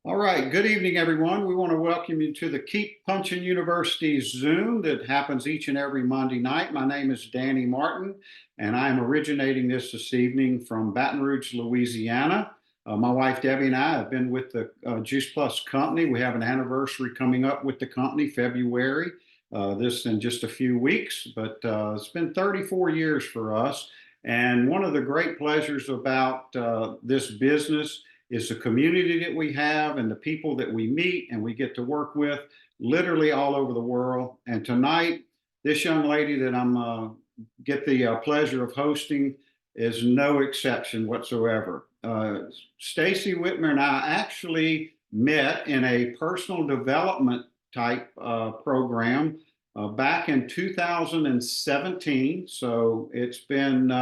All right, good evening, everyone. We want to welcome you to the Keep Punching University Zoom that happens each and every Monday night. My name is Danny Martin, and I am originating this evening from Baton Rouge, Louisiana. My wife Debbie and I have been with the Juice Plus company. We have an anniversary coming up with the company, February, this in just a few weeks, but it's been 34 years for us. And one of the great pleasures about this business is the community that we have and the people that we meet and we get to work with literally all over the world. And tonight, this young lady that I'm get the pleasure of hosting is no exception whatsoever. Stacey Whitmer and I actually met in a personal development type program back in 2017. So it's been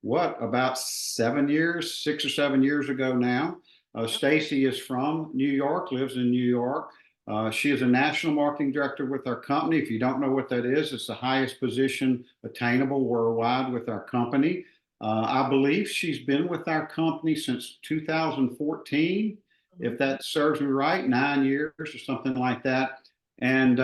about 7 years, 6 or 7 years ago now. Stacey is from New York, lives in New York. She is a national marketing director with our company. If you don't know what that is, it's the highest position attainable worldwide with our company. I believe she's been with our company since 2014, if that serves me right, 9 years or something like that. And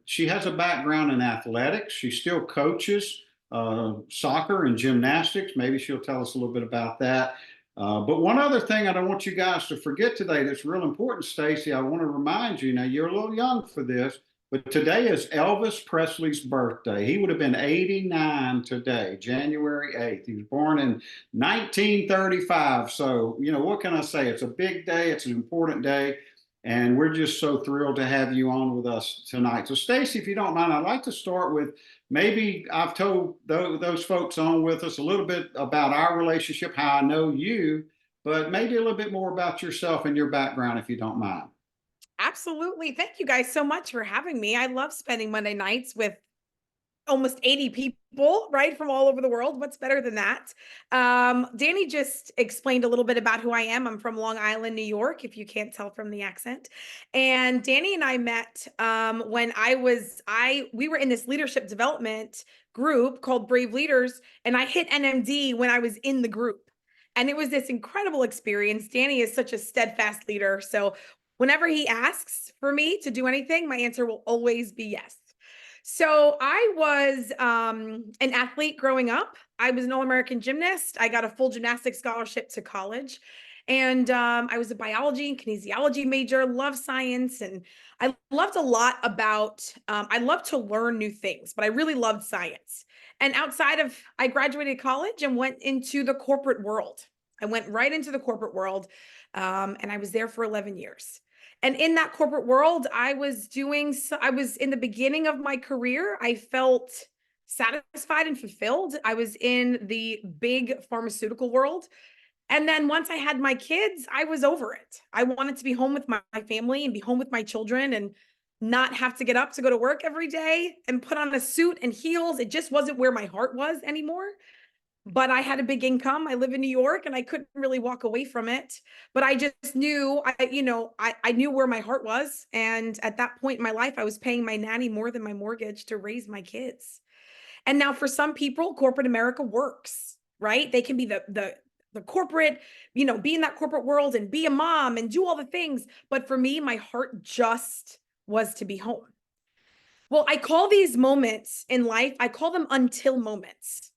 she has a background in athletics. She still coaches soccer and gymnastics. Maybe she'll tell us a little bit about that. But one other thing I don't want you guys to forget today that's real important, Stacey, I want to remind you, now you're a little young for this, but today is Elvis Presley's birthday. He would have been 89 today, January 8th. He was born in 1935. So, what can I say? It's a big day. It's an important day. And we're just so thrilled to have you on with us tonight. So, Stacey, if you don't mind, I'd like to start with maybe I've told those folks on with us a little bit about our relationship, how I know you, but maybe a little bit more about yourself and your background, if you don't mind. Absolutely. Thank you guys so much for having me. I love spending Monday nights with almost 80 people, right, from all over the world. What's better than that? Danny just explained a little bit about who I am. I'm from Long Island, New York, if you can't tell from the accent. And Danny and I met when we were in this leadership development group called Brave Leaders, and I hit NMD when I was in the group. And it was this incredible experience. Danny is such a steadfast leader. So whenever he asks for me to do anything, my answer will always be yes. So I was an athlete growing up. I was an all-American gymnast. I got a full gymnastics scholarship to college. And I was a biology and kinesiology major, love science. And I loved a lot about, I love to learn new things, but I really loved science. And I graduated college and went into the corporate world. I went right into the corporate world, and I was there for 11 years. And in that corporate world, I was in the beginning of my career, I felt satisfied and fulfilled. I was in the big pharmaceutical world. And then once I had my kids, I was over it. I wanted to be home with my family and be home with my children and not have to get up to go to work every day and put on a suit and heels. It just wasn't where my heart was anymore. But I had a big income. I live in New York and I couldn't really walk away from it. But I just knew, I knew where my heart was. And at that point in my life, I was paying my nanny more than my mortgage to raise my kids. And now for some people, corporate America works, right? They can be the corporate, be in that corporate world and be a mom and do all the things. But for me, my heart just was to be home. Well, I call these moments in life, I call them until moments.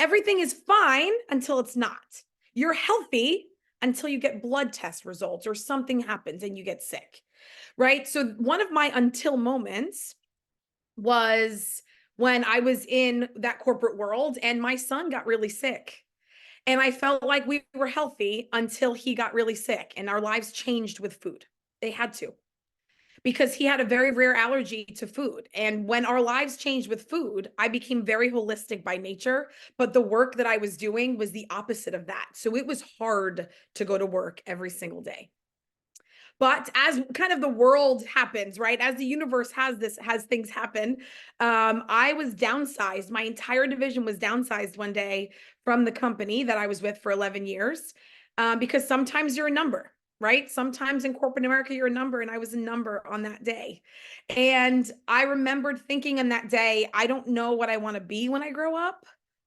Everything is fine until it's not. You're healthy until you get blood test results or something happens and you get sick, right? So one of my until moments was when I was in that corporate world and my son got really sick. And I felt like we were healthy until he got really sick and our lives changed with food. They had to, because he had a very rare allergy to food. And when our lives changed with food, I became very holistic by nature, but the work that I was doing was the opposite of that. So it was hard to go to work every single day. But as kind of the world happens, right? As the universe has things happen, I was downsized. My entire division was downsized one day from the company that I was with for 11 years, because sometimes you're a number, right? Sometimes in corporate America, you're a number, and I was a number on that day. And I remembered thinking on that day, I don't know what I want to be when I grow up,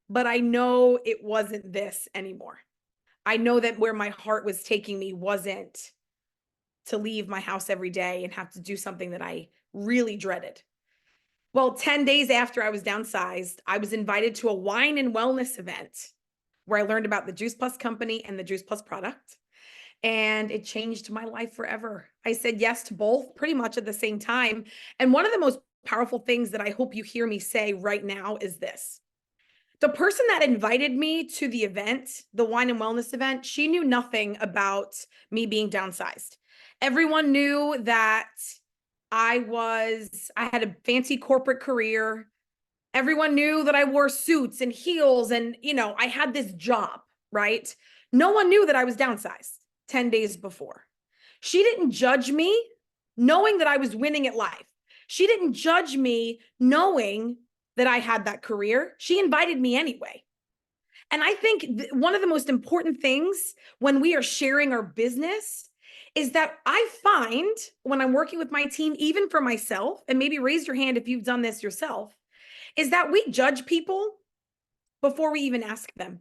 but I know it wasn't this anymore. I know that where my heart was taking me wasn't to leave my house every day and have to do something that I really dreaded. Well, 10 days after I was downsized, I was invited to a wine and wellness event where I learned about the Juice Plus company and the Juice Plus product. And it changed my life forever. I said yes to both pretty much at the same time. And one of the most powerful things that I hope you hear me say right now is this. The person that invited me to the event, the wine and wellness event, she knew nothing about me being downsized. Everyone knew that I had a fancy corporate career. Everyone knew that I wore suits and heels and, I had this job, right? No one knew that I was downsized 10 days before. She didn't judge me knowing that I was winning at life. She didn't judge me knowing that I had that career. She invited me anyway. And I think one of the most important things when we are sharing our business is that I find when I'm working with my team, even for myself, and maybe raise your hand if you've done this yourself, is that we judge people before we even ask them,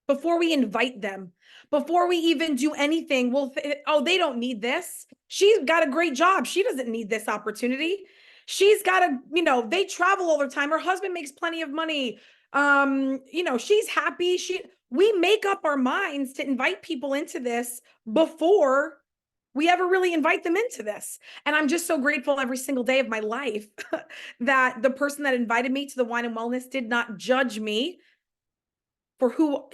before we invite them, before we even do anything. Oh, they don't need this. She's got a great job. She doesn't need this opportunity. She's got they travel all the time. Her husband makes plenty of money. She's happy. We make up our minds to invite people into this before we ever really invite them into this. And I'm just so grateful every single day of my life that the person that invited me to the wine and wellness did not judge me for who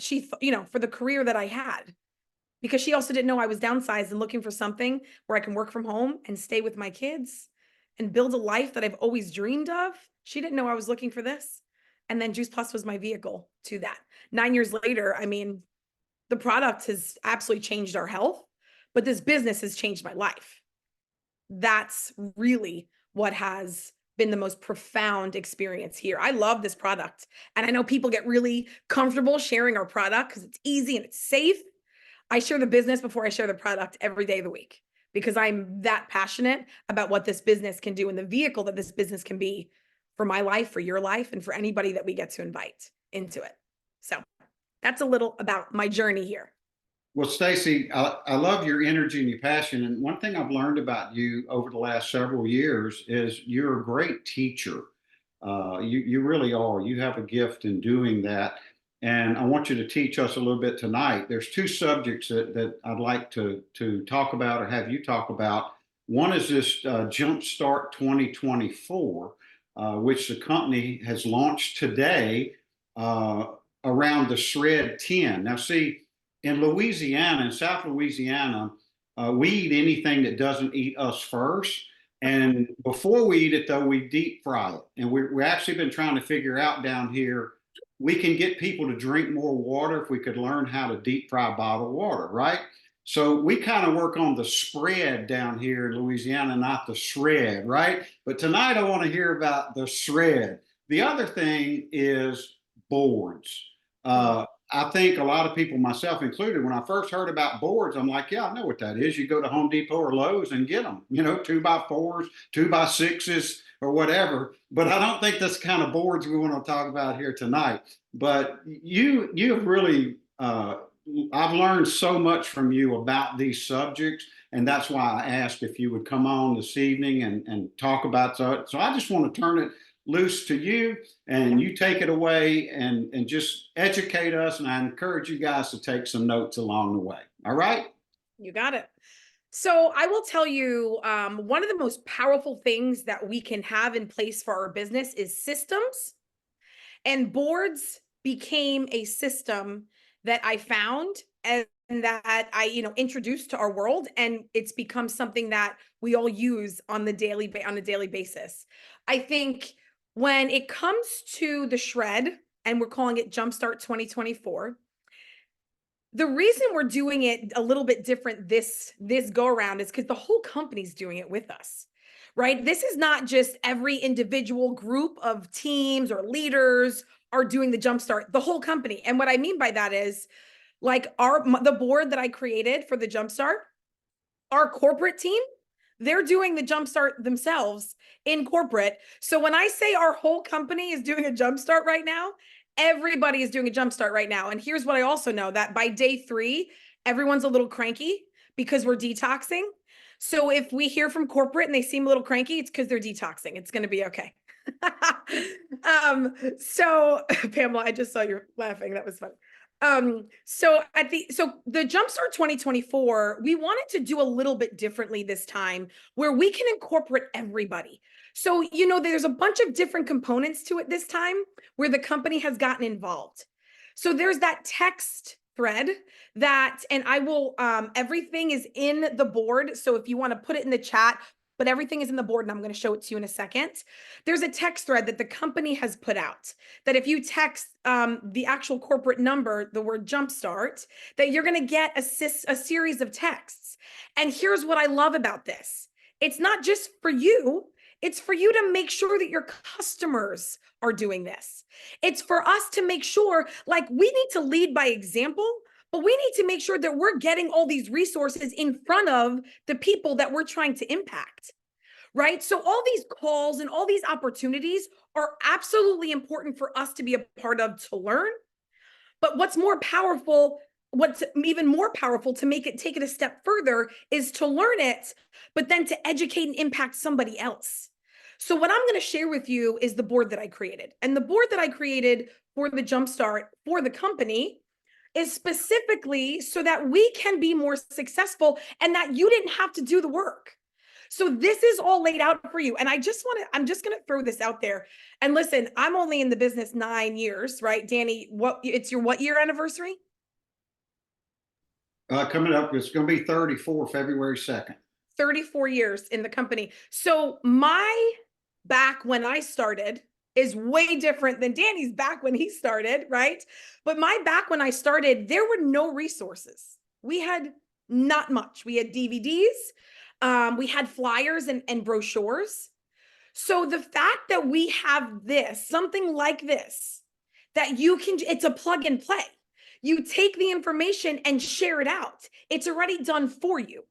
for the career that I had, because she also didn't know I was downsized and looking for something where I can work from home and stay with my kids and build a life that I've always dreamed of. She didn't know I was looking for this. And then Juice Plus was my vehicle to that. 9 years later, the product has absolutely changed our health, but this business has changed my life. That's really what has been the most profound experience here. I love this product. And I know people get really comfortable sharing our product because it's easy and it's safe. I share the business before I share the product every day of the week because I'm that passionate about what this business can do and the vehicle that this business can be for my life, for your life, and for anybody that we get to invite into it. So that's a little about my journey here. Well, Stacey, I love your energy and your passion. And one thing I've learned about you over the last several years is you're a great teacher. You really are. You have a gift in doing that. And I want you to teach us a little bit tonight. There's two subjects that I'd like to talk about or have you talk about. One is this Jumpstart 2024, which the company has launched today around the Shred 10. Now, see, in Louisiana, in South Louisiana, we eat anything that doesn't eat us first. And before we eat it, though, we deep fry it. And we're actually been trying to figure out down here, we can get people to drink more water if we could learn how to deep fry bottled water, right? So we kind of work on the spread down here in Louisiana, not the shred, right? But tonight I want to hear about the shred. The other thing is boards. I think a lot of people, myself included, when I first heard about boards, I'm like, yeah, I know what that is. You go to Home Depot or Lowe's and get them, 2x4s, 2x6s, or whatever. But I don't think that's the kind of boards we want to talk about here tonight. But you've really, I've learned so much from you about these subjects. And that's why I asked if you would come on this evening and talk about that. So I just want to turn it loose to you, and you take it away and just educate us. And I encourage you guys to take some notes along the way. All right? You got it. So I will tell you, one of the most powerful things that we can have in place for our business is systems. And boards became a system that I found and that I, introduced to our world. And it's become something that we all use on a daily basis. I think when it comes to the shred, and we're calling it Jumpstart 2024, the reason we're doing it a little bit different this go around is because the whole company's doing it with us, right? This is not just every individual group of teams or leaders are doing the Jumpstart, the whole company. And what I mean by that is like the board that I created for the Jumpstart, our corporate team, they're doing the Jumpstart themselves in corporate. So when I say our whole company is doing a Jumpstart right now, Everybody is doing a jumpstart right now. And here's what I also know, that by day 3, everyone's a little cranky because we're detoxing. So if we hear from corporate and they seem a little cranky, it's because they're detoxing. It's going to be okay. So Pamela, I just saw you laughing. That was funny. So the Jumpstart 2024, we wanted to do a little bit differently this time where we can incorporate everybody. So, there's a bunch of different components to it this time where the company has gotten involved. So there's that text thread and I will, everything is in the board. So if you want to put it in the chat, but everything is in the board and I'm going to show it to you in a second. There's a text thread that the company has put out that if you text the actual corporate number, the word jumpstart, that you're going to get a series of texts. And here's what I love about this. It's not just for you. It's for you to make sure that your customers are doing this. It's for us to make sure, like, we need to lead by example, but we need to make sure that we're getting all these resources in front of the people that we're trying to impact, right? So all these calls and all these opportunities are absolutely important for us to be a part of, to learn. But what's even more powerful to take it a step further is to learn it, but then to educate and impact somebody else. So what I'm going to share with you is the board that I created. And the board that I created for the Jumpstart for the company is specifically so that we can be more successful and that you didn't have to do the work. So this is all laid out for you. And I'm just going to throw this out there. And listen, I'm only in the business 9 years, right? Danny, it's your what year anniversary? Coming up, it's going to be 34, February 2nd. 34 years in the company. So my back when I started is way different than Danny's back when he started, right? But my back when I started, there were no resources. We had not much. We had DVDs, we had flyers and brochures. So the fact that we have something like this, that it's a plug and play. You take the information and share it out. It's already done for you.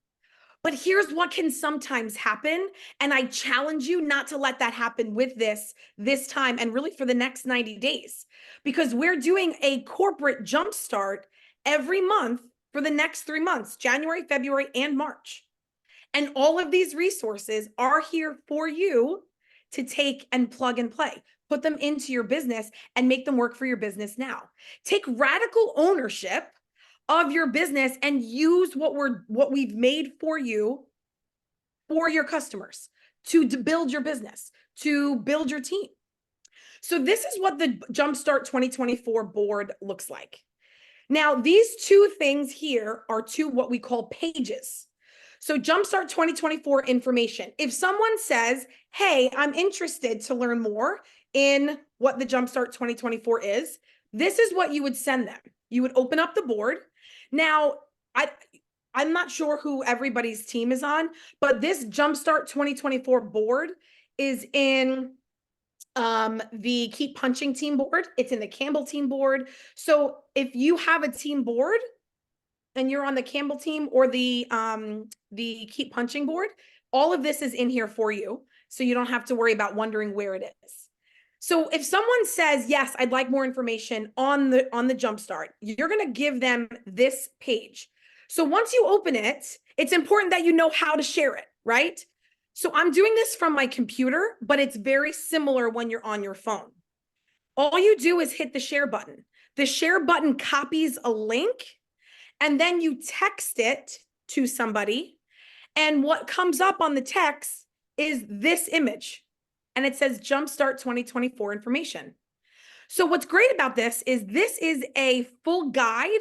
But here's what can sometimes happen. And I challenge you not to let that happen with this time and really for the next 90 days, because we're doing a corporate jumpstart every month for the next 3 months, January, February, and March. And all of these resources are here for you to take and plug and play. Put them into your business and make them work for your business now. Take radical ownership of your business and use what we've made for you for your customers to build your business, to build your team. So this is what the Jumpstart 2024 board looks like. Now, these 2 things here are 2 what we call pages. So Jumpstart 2024 information. If someone says, hey, I'm interested to learn more in what the Jumpstart 2024 is, this is what you would send them. You would open up the board. Now, I'm not sure who everybody's team is on, but this Jumpstart 2024 board is in the Keep Punching team board. It's in the Campbell team board. So if you have a team board and you're on the Campbell team or the Keep Punching board, all of this is in here for you. So you don't have to worry about wondering where it is. So if someone says, yes, I'd like more information on the Jumpstart, you're going to give them this page. So once you open it, it's important that you know how to share it, right? So I'm doing this from my computer, but it's very similar when you're on your phone. All you do is hit the share button. The share button copies a link, and then you text it to somebody. And what comes up on the text is this image. And it says Jumpstart 2024 information. So what's great about this is a full guide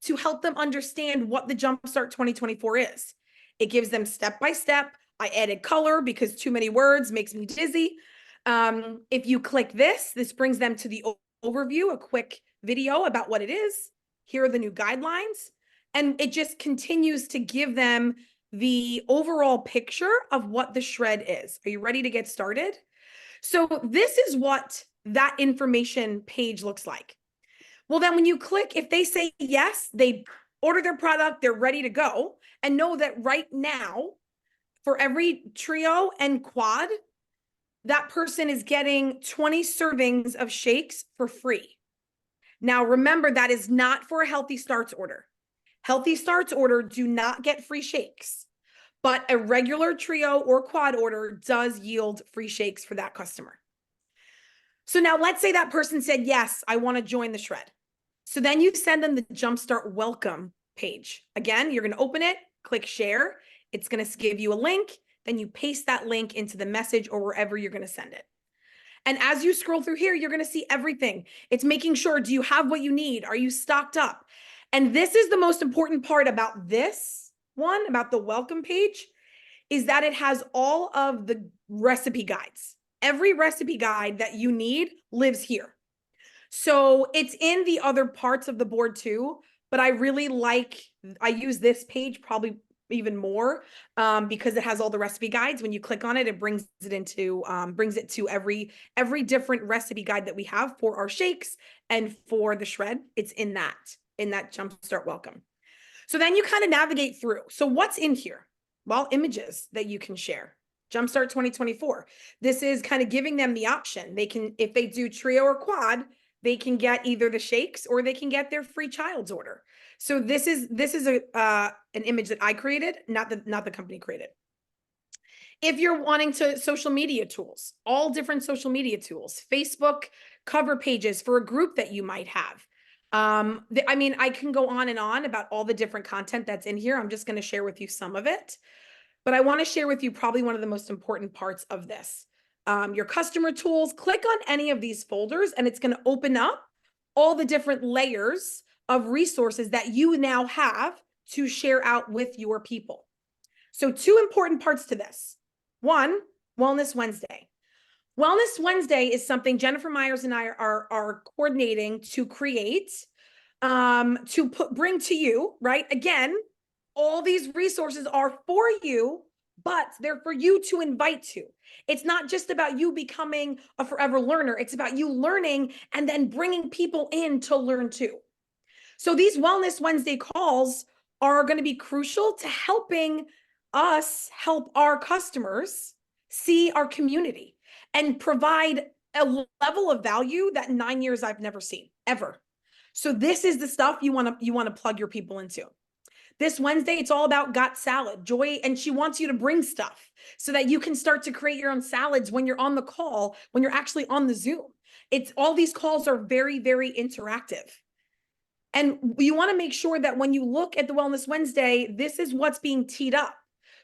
to help them understand what the Jumpstart 2024 is. It gives them step-by-step. I added color because too many words makes me dizzy. If you click this brings them to the overview, a quick video about what it is. Here are the new guidelines. And it just continues to give them the overall picture of what the shred is. Are you ready to get started? So this is what that information page looks like. Well, then when you click, if they say yes, they order their product, they're ready to go, and know that right now, for every trio and quad, that person is getting 20 servings of shakes for free. Now, remember, that is not for a Healthy Starts order. Healthy Starts order do not get free shakes, but a regular trio or quad order does yield free shakes for that customer. So now let's say that person said, yes, I want to join the shred. So then you send them the Jumpstart welcome page. Again, you're going to open it, click share. It's going to give you a link. Then you paste that link into the message or wherever you're going to send it. And as you scroll through here, you're going to see everything. It's making sure, do you have what you need? Are you stocked up? And this is the most important part about this one, about the welcome page, is that it has all of the recipe guides. Every recipe guide that you need lives here. So it's in the other parts of the board too, but I really I use this page probably even more because it has all the recipe guides. When you click on it, it brings it to every different recipe guide that we have for our shakes and for the shred. It's in that Jumpstart welcome. So then you kind of navigate through. So what's in here? Well, images that you can share. Jumpstart 2024. This is kind of giving them the option. They can, if they do trio or quad, they can get either the shakes or they can get their free child's order. So this is an image that I created, not the company created. If you're wanting to social media tools, all different social media tools, Facebook cover pages for a group that you might have. I mean, I can go on and on about all the different content that's in here. I'm just going to share with you some of it, but I want to share with you probably one of the most important parts of this. Your customer tools, click on any of these folders and it's going to open up all the different layers of resources that you now have to share out with your people. So 2 important parts to this. 1, Wellness Wednesday. Wellness Wednesday is something Jennifer Myers and I are coordinating to create, bring to you, right? Again, all these resources are for you, but they're for you to invite to. It's not just about you becoming a forever learner. It's about you learning and then bringing people in to learn too. So these Wellness Wednesday calls are going to be crucial to helping us help our customers see our community and provide a level of value that in 9 years I've never seen ever. So this is the stuff you want to plug your people into. This Wednesday, it's all about got salad, Joy, and she wants you to bring stuff so that you can start to create your own salads when you're on the call, when you're actually on the Zoom. It's all these calls are very, very interactive. And you want to make sure that when you look at the Wellness Wednesday, this is what's being teed up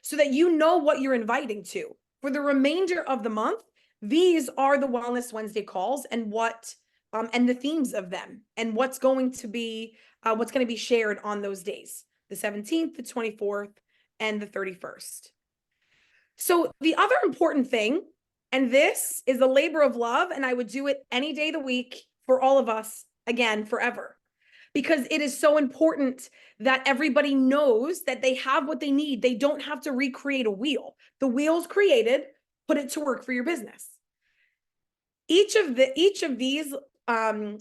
so that you know what you're inviting to. For the remainder of the month, these are the Wellness Wednesday calls and and the themes of them and what's going to be shared on those days, the 17th, the 24th, and the 31st. So the other important thing, and this is a labor of love, and I would do it any day of the week for all of us, again, forever. Because it is so important that everybody knows that they have what they need. They don't have to recreate a wheel. The wheel's created, put it to work for your business. Each of these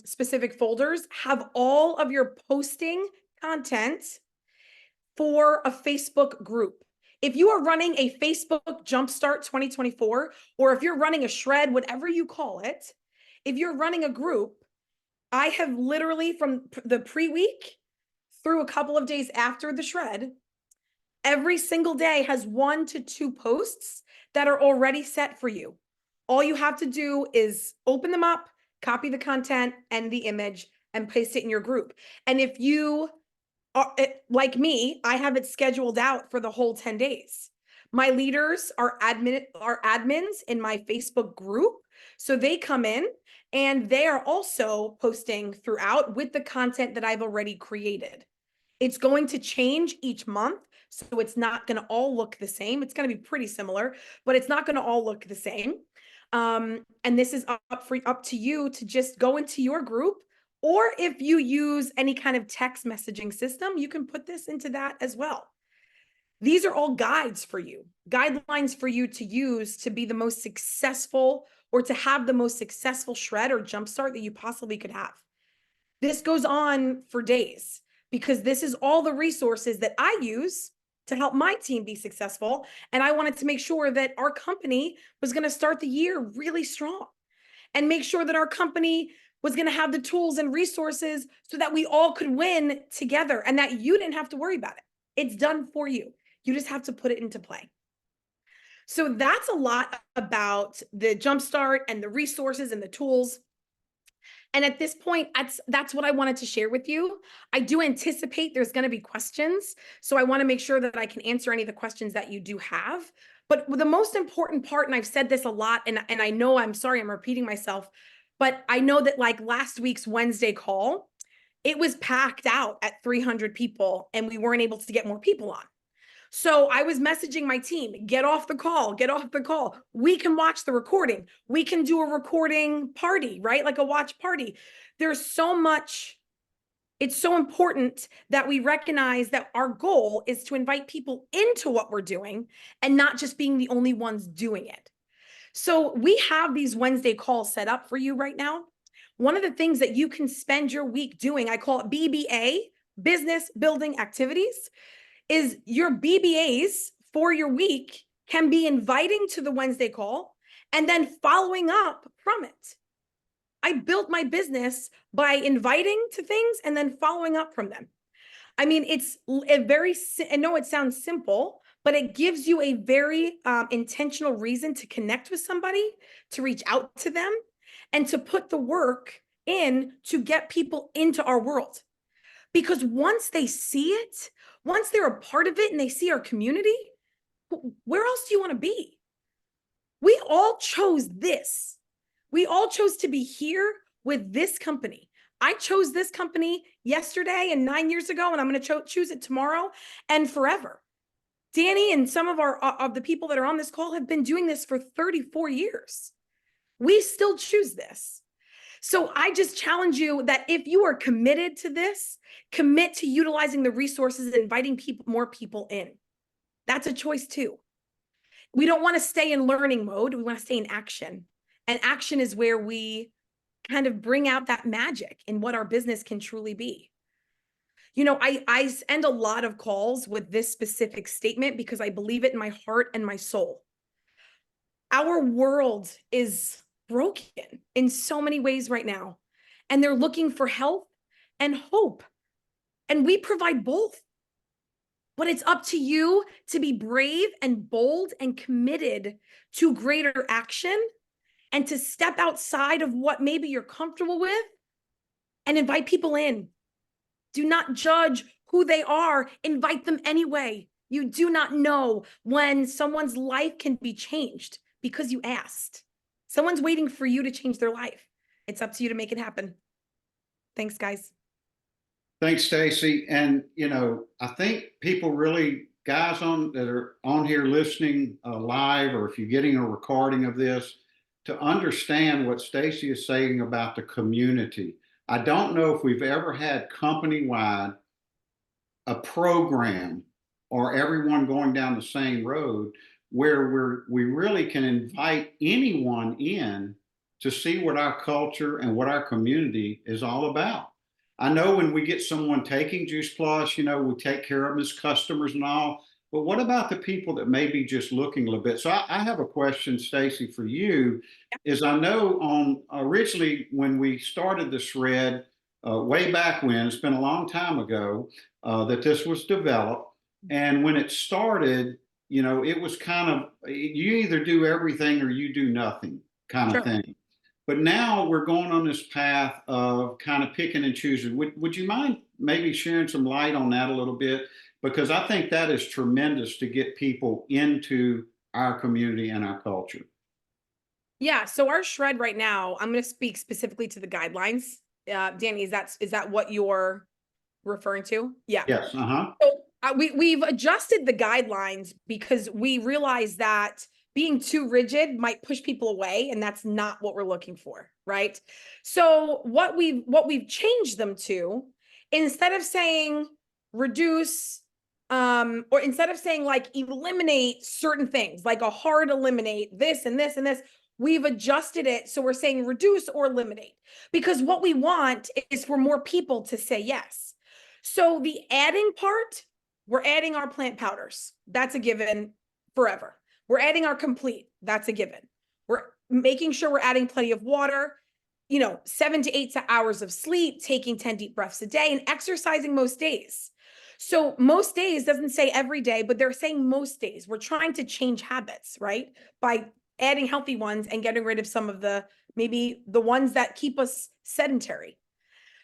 specific folders have all of your posting content for a Facebook group. If you are running a Facebook Jumpstart 2024, or if you're running a shred, whatever you call it, if you're running a group, I have literally from the pre-week through a couple of days after the shred, every single day has 1 to 2 posts that are already set for you. All you have to do is open them up, copy the content and the image and paste it in your group. And if you are like me, I have it scheduled out for the whole 10 days. My leaders are admins in my Facebook group. So they come in and they are also posting throughout with the content that I've already created. It's going to change each month. So it's not going to all look the same. It's going to be pretty similar, but it's not going to all look the same. And this is up to you to just go into your group, or if you use any kind of text messaging system, you can put this into that as well. These are all guides for you, guidelines for you to use to be the most successful or to have the most successful shred or jumpstart that you possibly could have. This goes on for days because this is all the resources that I use to help my team be successful. And I wanted to make sure that our company was going to start the year really strong and make sure that our company was going to have the tools and resources so that we all could win together and that you didn't have to worry about it. It's done for you. You just have to put it into play. So that's a lot about the Jumpstart and the resources and the tools. And at this point, that's what I wanted to share with you. I do anticipate there's going to be questions. So I want to make sure that I can answer any of the questions that you do have. But the most important part, and I've said this a lot, and I know, I'm sorry, I'm repeating myself, but I know that like last week's Wednesday call, it was packed out at 300 people and we weren't able to get more people on. So I was messaging my team, get off the call, get off the call. We can watch the recording. We can do a recording party, right? Like a watch party. There's so much. It's so important that we recognize that our goal is to invite people into what we're doing and not just being the only ones doing it. So we have these Wednesday calls set up for you right now. One of the things that you can spend your week doing, I call it BBA, business building activities, is your BBAs for your week can be inviting to the Wednesday call and then following up from it. I built my business by inviting to things and then following up from them. I mean, it's a very, I know it sounds simple, but it gives you a very intentional reason to connect with somebody, to reach out to them, and to put the work in to get people into our world. Because once they see it, once they're a part of it and they see our community, where else do you want to be? We all chose this. We all chose to be here with this company. I chose this company yesterday and 9 years ago, and I'm going to choose it tomorrow and forever. Danny and some of the people that are on this call have been doing this for 34 years. We still choose this. So I just challenge you that if you are committed to this, commit to utilizing the resources and inviting more people in. That's a choice too. We don't want to stay in learning mode. We want to stay in action. And action is where we kind of bring out that magic in what our business can truly be. You know, I end a lot of calls with this specific statement because I believe it in my heart and my soul. Our world is broken in so many ways right now, and they're looking for help and hope. And we provide both. But it's up to you to be brave and bold and committed to greater action and to step outside of what maybe you're comfortable with and invite people in. Do not judge who they are. Invite them anyway. You do not know when someone's life can be changed because you asked. Someone's waiting for you to change their life. It's up to you to make it happen. Thanks, guys. Thanks, Stacey. And, you know, I think people really, guys that are on here listening live, or if you're getting a recording of this, to understand what Stacey is saying about the community. I don't know if we've ever had company-wide a program or everyone going down the same road where we really can invite anyone in to see what our culture and what our community is all about. I know when we get someone taking Juice Plus, you know, we take care of them as customers and all, but what about the people that may be just looking a little bit? So I have a question, Stacey, for you. Is I know originally when we started the shred way back when, it's been a long time ago that this was developed. And when it started, you know, it was kind of, you either do everything or you do nothing kind of thing. But now we're going on this path of kind of picking and choosing. Would you mind maybe sharing some light on that a little bit? Because I think that is tremendous to get people into our community and our culture. Yeah, so our shred right now, I'm going to speak specifically to the guidelines. Danny, is that what you're referring to? Yeah. Yes. So we've adjusted the guidelines because we realize that being too rigid might push people away, and that's not what we're looking for, right? So what we've changed them to, instead of saying reduce, or instead of saying like eliminate certain things, like a hard eliminate this and this and this, we've adjusted it. So we're saying reduce or eliminate, because what we want is for more people to say yes. So the adding part, we're adding our plant powders. That's a given forever. We're adding our complete. That's a given. We're making sure we're adding plenty of water. 7 to 8 hours of sleep, taking 10 deep breaths a day, and exercising most days. So most days doesn't say every day, but they're saying most days. We're trying to change habits, right? By adding healthy ones and getting rid of some of maybe the ones that keep us sedentary.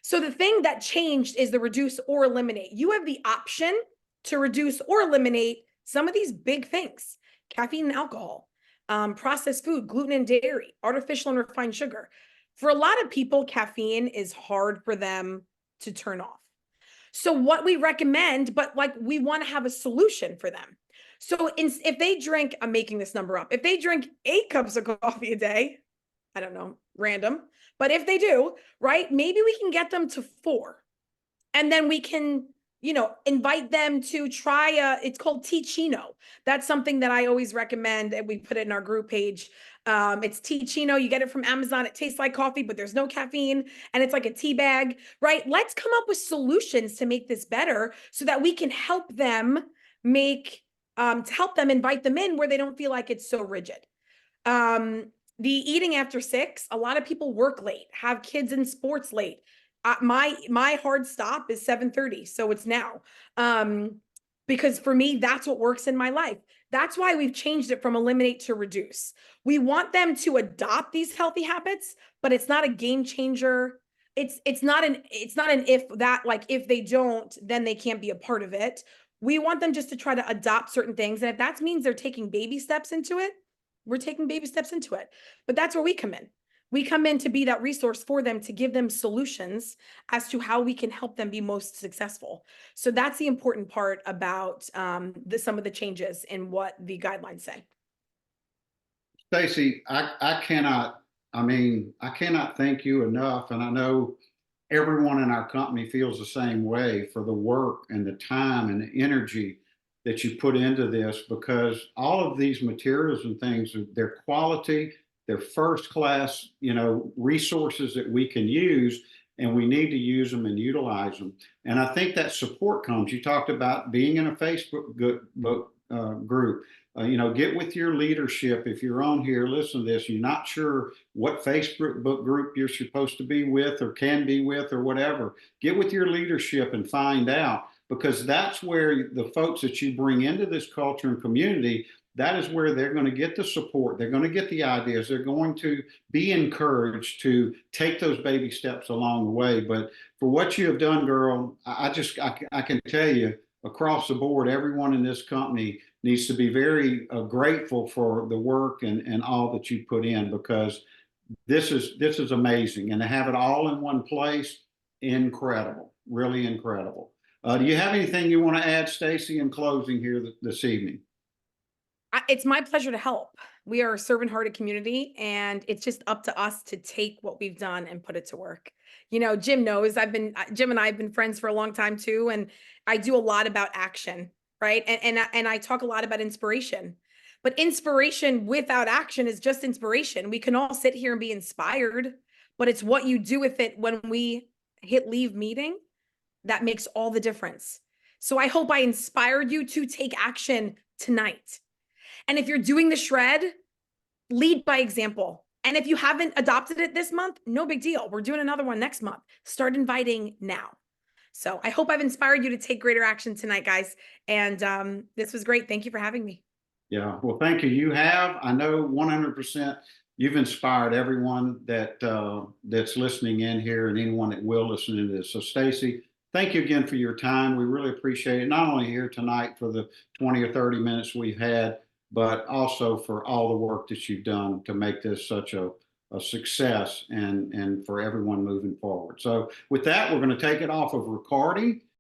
So the thing that changed is the reduce or eliminate. You have the option to reduce or eliminate some of these big things: caffeine and alcohol, processed food, gluten and dairy, artificial and refined sugar. For a lot of people, caffeine is hard for them to turn off. So what we recommend, but like we want to have a solution for them. So if they drink, I'm making this number up, if they drink 8 cups of coffee a day, I don't know, random, but if they do, right, maybe we can get them to 4. And then we can, invite them to try it's called Ticino. That's something that I always recommend, and we put it in our group page. It's Ticino. You get it from Amazon. It tastes like coffee, but there's no caffeine, and it's like a tea bag, right? Let's come up with solutions to make this better so that we can help them invite them in where they don't feel like it's so rigid. The eating after 6, a lot of people work late, have kids in sports late. My hard stop is 7:30, so it's now. Because for me, that's what works in my life. That's why we've changed it from eliminate to reduce. We want them to adopt these healthy habits, but it's not a game changer. It's not an if they don't, then they can't be a part of it. We want them just to try to adopt certain things. And if that means they're taking baby steps into it, we're taking baby steps into it. But that's where we come in. We come in to be that resource for them, to give them solutions as to how we can help them be most successful. So that's the important part about some of the changes in what the guidelines say. Stacey, I cannot thank you enough. And I know everyone in our company feels the same way, for the work and the time and the energy that you put into this, because all of these materials and things, they're quality, they're first class, resources that we can use, and we need to use them and utilize them. And I think that support comes. You talked about being in a Facebook group. Get with your leadership. If you're on here, listen to this. You're not sure what Facebook group you're supposed to be with or can be with or whatever. Get with your leadership and find out, because that's where the folks that you bring into this culture and community, that is where they're going to get the support. They're going to get the ideas. They're going to be encouraged to take those baby steps along the way. But for what you have done, girl, I can tell you, across the board, everyone in this company needs to be very grateful for the work and all that you put in, because this is amazing. And to have it all in one place, incredible, really incredible. Do you have anything you want to add, Stacey, in closing here this evening? It's my pleasure to help. We are a servant-hearted community, and it's just up to us to take what we've done and put it to work. Jim knows Jim and I have been friends for a long time too, and I do a lot about action, right? And I talk a lot about inspiration. But inspiration without action is just inspiration. We can all sit here and be inspired, but it's what you do with it when we hit leave meeting that makes all the difference. So I hope I inspired you to take action tonight. And if you're doing the shred, lead by example. And if you haven't adopted it this month, no big deal. We're doing another one next month. Start inviting now. So I hope I've inspired you to take greater action tonight, guys. And this was great. Thank you for having me. Yeah, well, thank you. You have, I know 100%, you've inspired everyone that's listening in here, and anyone that will listen to this. So Stacey, thank you again for your time. We really appreciate it, not only here tonight for the 20 or 30 minutes we've had, but also for all the work that you've done to make this such a success, and for everyone moving forward. So with that, we're going to take it off of recording.